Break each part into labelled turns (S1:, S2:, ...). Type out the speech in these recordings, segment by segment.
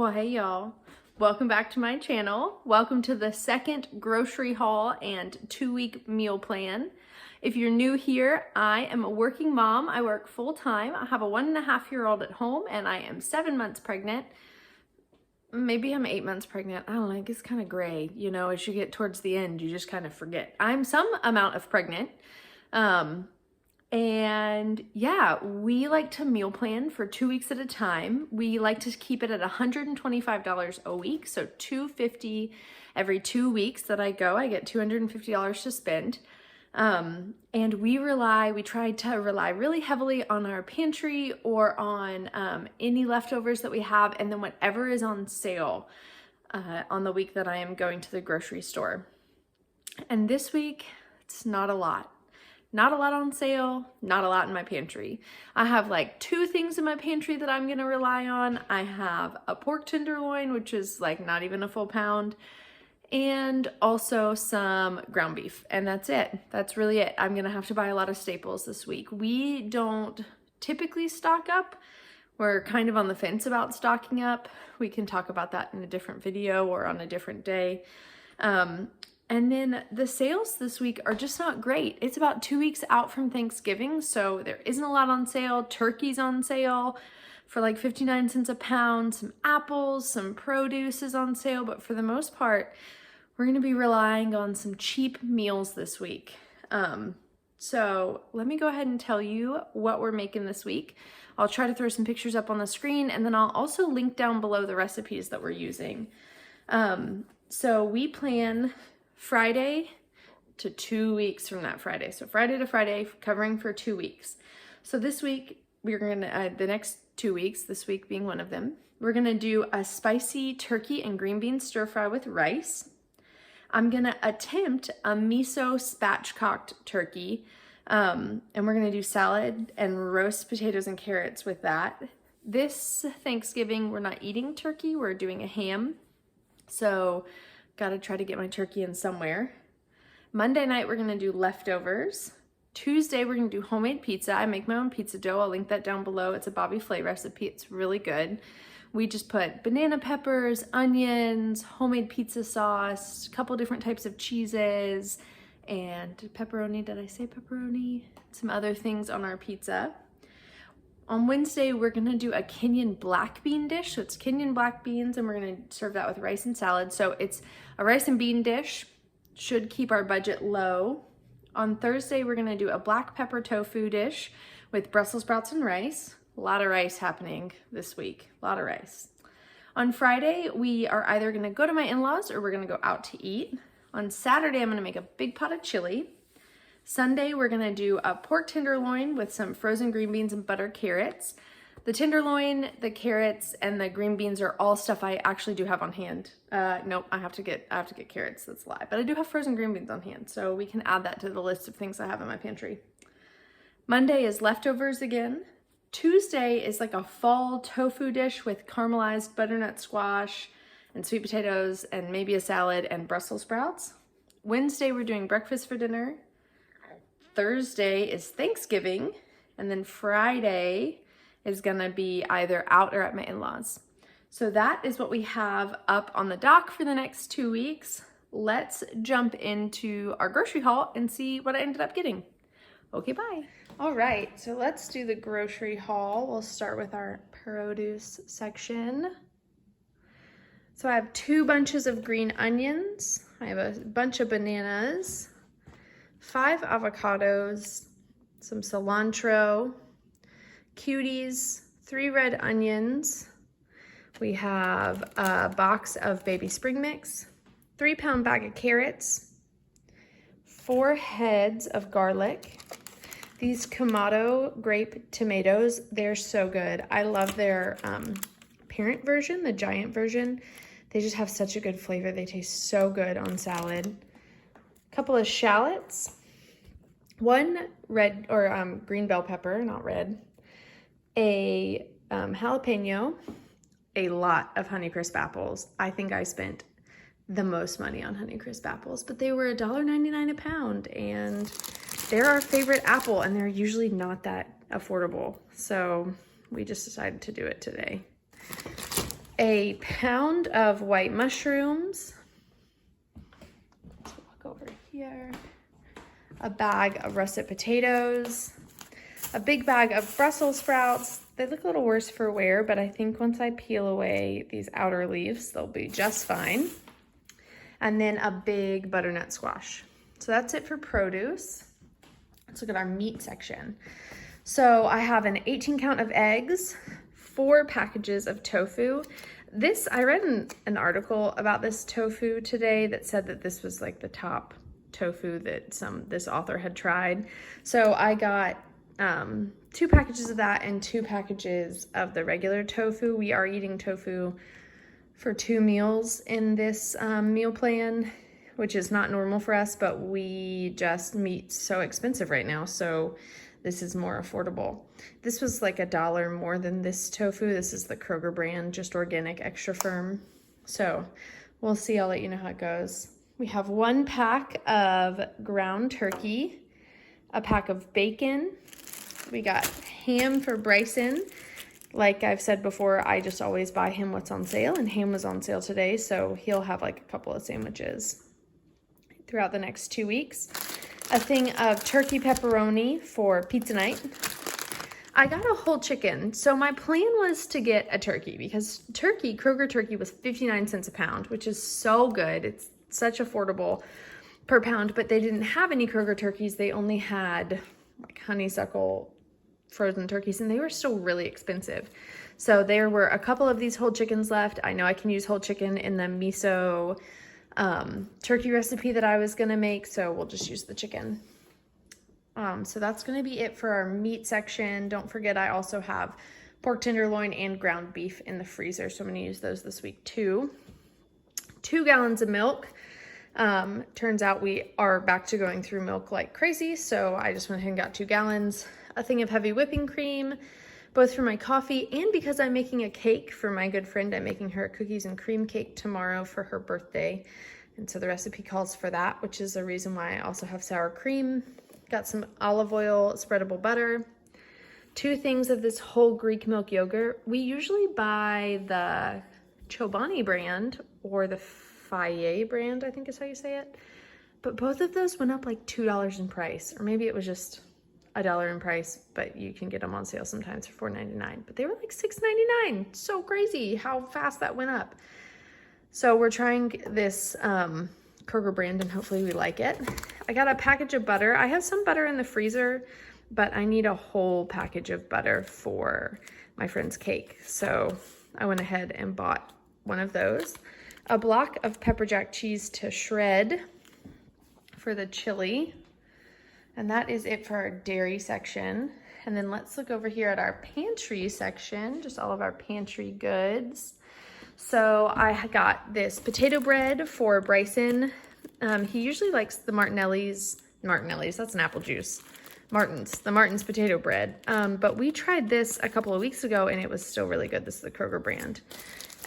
S1: Well, hey y'all, welcome back to my channel. Welcome to the second grocery haul and 2-week meal plan. If you're new here, I am a working mom. I work full-time. I have a 1.5-year-old at home and I am 7 months pregnant. Maybe I'm 8 months pregnant. I don't know, it gets kind of gray. You know, as you get towards the end, you just kind of forget. I'm some amount of pregnant. And yeah, we like to meal plan for 2 weeks at a time. We like to keep it at $125 a week. So $250 every 2 weeks that I go, I get $250 to spend. And we try to rely really heavily on our pantry or on any leftovers that we have, and then whatever is on sale on the week that I am going to the grocery store. And this week, it's not a lot. Not a lot on sale, not a lot in my pantry. I have like 2 things in my pantry that I'm gonna rely on. I have a pork tenderloin, which is like not even a full pound, and also some ground beef, and that's it. That's really it. I'm gonna have to buy a lot of staples this week. We don't typically stock up. We're kind of on the fence about stocking up. We can talk about that in a different video or on a different day. And then the sales this week are just not great. It's about 2 weeks out from Thanksgiving, so there isn't a lot on sale. Turkey's on sale for like 59 cents a pound. Some apples, some produce is on sale, but for the most part, we're gonna be relying on some cheap meals this week. So let me go ahead and tell you what we're making this week. I'll try to throw some pictures up on the screen, and then I'll also link down below the recipes that we're using. So we plan Friday to 2 weeks from that Friday. So Friday to Friday, covering for 2 weeks. So this week, we're gonna, the next 2 weeks, this week being one of them, we're gonna do a spicy turkey and green bean stir fry with rice. I'm gonna attempt a miso spatchcocked turkey, and we're gonna do salad and roast potatoes and carrots with that. This Thanksgiving, we're not eating turkey, we're doing a ham. So gotta try to get my turkey in somewhere. Monday night, we're gonna do leftovers. Tuesday, we're gonna do homemade pizza. I make my own pizza dough. I'll link that down below. It's a Bobby Flay recipe. It's really good. We just put banana peppers, onions, homemade pizza sauce, a couple different types of cheeses, and pepperoni. Did I say pepperoni? Some other things on our pizza. On Wednesday, we're gonna do a Kenyan black bean dish. So it's Kenyan black beans, and we're gonna serve that with rice and salad. So it's a rice and bean dish, should keep our budget low. On Thursday, we're gonna do a black pepper tofu dish with Brussels sprouts and rice. A lot of rice happening this week, a lot of rice. On Friday, we are either gonna go to my in-laws or we're gonna go out to eat. On Saturday, I'm gonna make a big pot of chili. Sunday, we're gonna do a pork tenderloin with some frozen green beans and buttered carrots. The tenderloin, the carrots, and the green beans are all stuff I actually do have on hand. Nope, I have to get carrots, that's a lie. But I do have frozen green beans on hand, so we can add that to the list of things I have in my pantry. Monday is leftovers again. Tuesday is like a fall tofu dish with caramelized butternut squash and sweet potatoes and maybe a salad and Brussels sprouts. Wednesday, we're doing breakfast for dinner. Thursday is Thanksgiving, and then Friday is gonna be either out or at my in-laws. So that is what we have up on the dock for the next 2 weeks. Let's jump into our grocery haul and see what I ended up getting. Okay, bye. All right, so let's do the grocery haul. We'll start with our produce section. So I have 2 bunches of green onions. I have a bunch of bananas, 5 avocados, some cilantro, cuties, 3 red onions. We have a box of baby spring mix, 3-pound bag of carrots, 4 heads of garlic. These Kamado grape tomatoes, they're so good. I love their parent version, the giant version. They just have such a good flavor. They taste so good on salad. A couple of shallots, 1 red or green bell pepper, not red, a jalapeno, a lot of Honeycrisp apples. I think I spent the most money on Honeycrisp apples, but they were $1.99 a pound, and they're our favorite apple, and they're usually not that affordable. So we just decided to do it today. a pound of white mushrooms. Let's walk over here. A bag of russet potatoes. A big bag of Brussels sprouts. They look a little worse for wear, but I think once I peel away these outer leaves, they'll be just fine. And then a big butternut squash. So that's it for produce. Let's look at our meat section. So I have an 18 count of eggs, 4 packages of tofu. I read an article about this tofu today that said that this was like the top tofu that this author had tried. So I got 2 packages of that and 2 packages of the regular tofu. We are eating tofu for 2 meals in this meal plan, which is not normal for us, but meat's so expensive right now, so this is more affordable. This was like $1 more than this tofu. This is the Kroger brand, just organic, extra firm. So we'll see, I'll let you know how it goes. We have 1 pack of ground turkey, a pack of bacon. We got ham for Bryson. Like I've said before, I just always buy him what's on sale, and ham was on sale today, so he'll have like a couple of sandwiches throughout the next 2 weeks. A thing of turkey pepperoni for pizza night. I got a whole chicken. So my plan was to get a turkey because Kroger turkey was 59 cents a pound, which is so good. It's such affordable per pound, but they didn't have any Kroger turkeys. They only had like honeysuckle frozen turkeys, and they were still really expensive. So there were a couple of these whole chickens left. I know I can use whole chicken in the miso turkey recipe that I was gonna make, so we'll just use the chicken. So that's gonna be it for our meat section. Don't forget, I also have pork tenderloin and ground beef in the freezer, so I'm gonna use those this week too. 2 gallons of milk. Turns out we are back to going through milk like crazy, so I just went ahead and got 2 gallons. A thing of heavy whipping cream, both for my coffee and because I'm making a cake for my good friend. I'm making her a cookies and cream cake tomorrow for her birthday, and so the recipe calls for that, which is the reason why I also have sour cream. Got some olive oil, spreadable butter, 2 things of this whole Greek milk yogurt. We usually buy the Chobani brand or the Faye brand, I think is how you say it. But both of those went up like $2 in price, or maybe it was just $1 in price, but you can get them on sale sometimes for $4.99. But they were like $6.99. So crazy how fast that went up. So we're trying this Kroger brand, and hopefully we like it. I got a package of butter. I have some butter in the freezer, but I need a whole package of butter for my friend's cake. So I went ahead and bought one of those. A block of pepper jack cheese to shred for the chili. And that is it for our dairy section. And then let's look over here at our pantry section, just all of our pantry goods. So I got this potato bread for Bryson. He usually likes the Martinelli's, that's an apple juice. The Martin's potato bread. But we tried this a couple of weeks ago and it was still really good. This is the Kroger brand.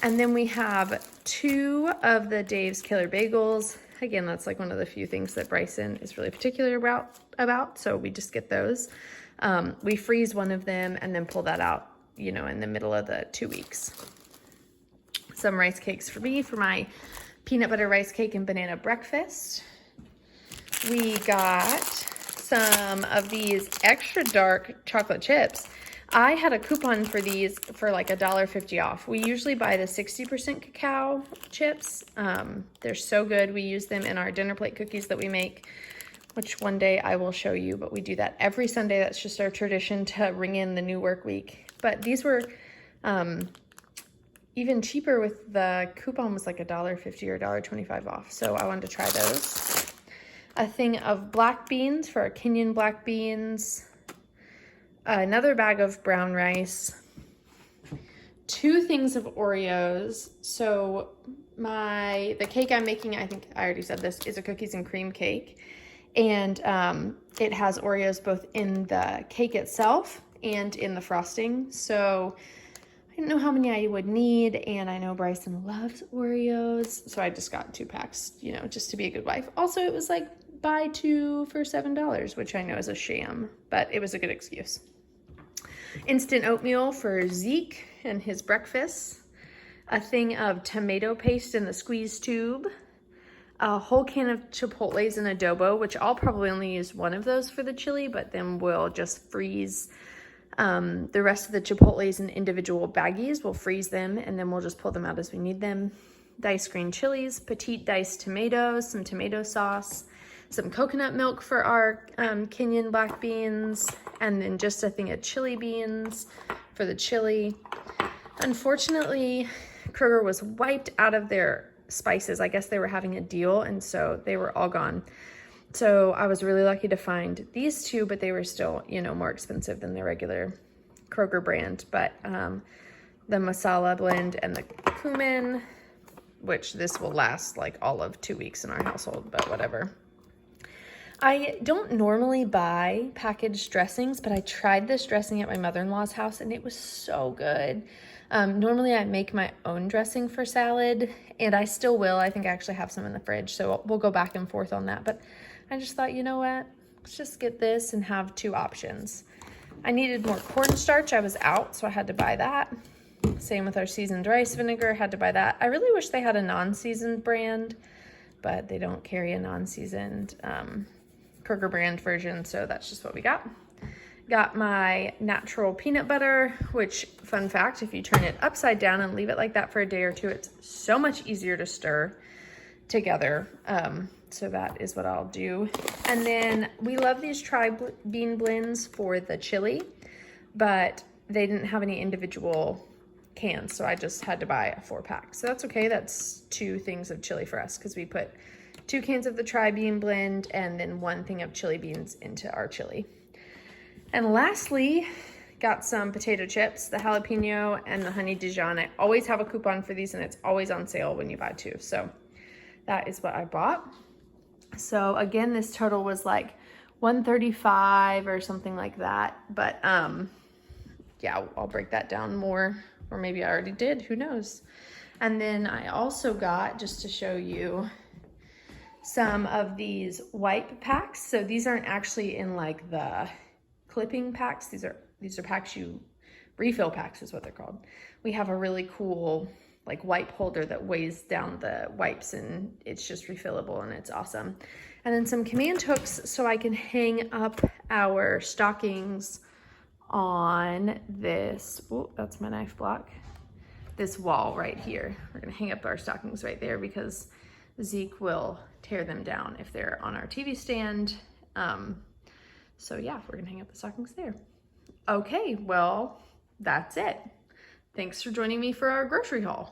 S1: And then we have 2 of the Dave's Killer Bagels. Again, that's like one of the few things that Bryson is really particular about, so we just get those. We freeze one of them and then pull that out, in the middle of the 2 weeks. Some rice cakes for me for my peanut butter rice cake and banana breakfast. We got some of these extra dark chocolate chips. I had a coupon for these for like $1.50 off. We usually buy the 60% cacao chips. They're so good. We use them in our dinner plate cookies that we make, which one day I will show you, but we do that every Sunday. That's just our tradition to ring in the new work week. But these were even cheaper with the coupon, was like $1.50 or $1.25 off. So I wanted to try those. A thing of black beans for our Kenyan black beans. Another bag of brown rice, 2 things of Oreos. So the cake I'm making, I think I already said this, is a cookies and cream cake. And it has Oreos both in the cake itself and in the frosting. So I didn't know how many I would need, and I know Bryson loves Oreos. So I just got 2 packs, just to be a good wife. Also, it was like buy 2 for $7, which I know is a sham, but it was a good excuse. Instant oatmeal for Zeke and his breakfast. a thing of tomato paste in the squeeze tube, a whole can of chipotles and adobo, which I'll probably only use one of those for the chili, but then we'll just freeze the rest of the chipotles in individual baggies. We'll freeze them and then we'll just pull them out as we need them. Diced green chilies, petite diced tomatoes, some tomato sauce, some coconut milk for our Kenyan black beans, and then just a thing of chili beans for the chili. Unfortunately, Kroger was wiped out of their spices. I guess they were having a deal, and so they were all gone. So I was really lucky to find these two, but they were still, you know, more expensive than the regular Kroger brand. But the masala blend and the cumin, which this will last like all of 2 weeks in our household, but whatever. I don't normally buy packaged dressings, but I tried this dressing at my mother-in-law's house and it was so good. Normally I make my own dressing for salad, and I still will. I think I actually have some in the fridge, so we'll go back and forth on that. But I just thought, you know what? Let's just get this and have two options. I needed more cornstarch. I was out, so I had to buy that. Same with our seasoned rice vinegar, had to buy that. I really wish they had a non-seasoned brand, but they don't carry a non-seasoned Kroger brand version, so that's just what we got. Got my natural peanut butter, which, fun fact, if you turn it upside down and leave it like that for a day or two, it's so much easier to stir together. So that is what I'll do. And then we love these tri-bean blends for the chili, but they didn't have any individual cans, so I just had to buy a 4-pack. So that's okay. That's 2 things of chili for us, because we put 2 cans of the tri-bean blend and then 1 thing of chili beans into our chili. And lastly, got some potato chips, the jalapeno and the honey Dijon. I always have a coupon for these, and it's always on sale when you buy 2. So that is what I bought. So again, this total was like $135 or something like that. But yeah, I'll break that down more, or maybe I already did, who knows. And then I also got, just to show you, some of these wipe packs. So these aren't actually in like the clipping packs. These are packs refill packs is what they're called. We have a really cool like wipe holder that weighs down the wipes, and it's just refillable and it's awesome. And then some command hooks so I can hang up our stockings on this, oh, that's my knife block, this wall right here. We're gonna hang up our stockings right there because Zeke will tear them down if they're on our TV stand. So yeah, we're gonna hang up the stockings there. Okay, well, that's it. Thanks for joining me for our grocery haul.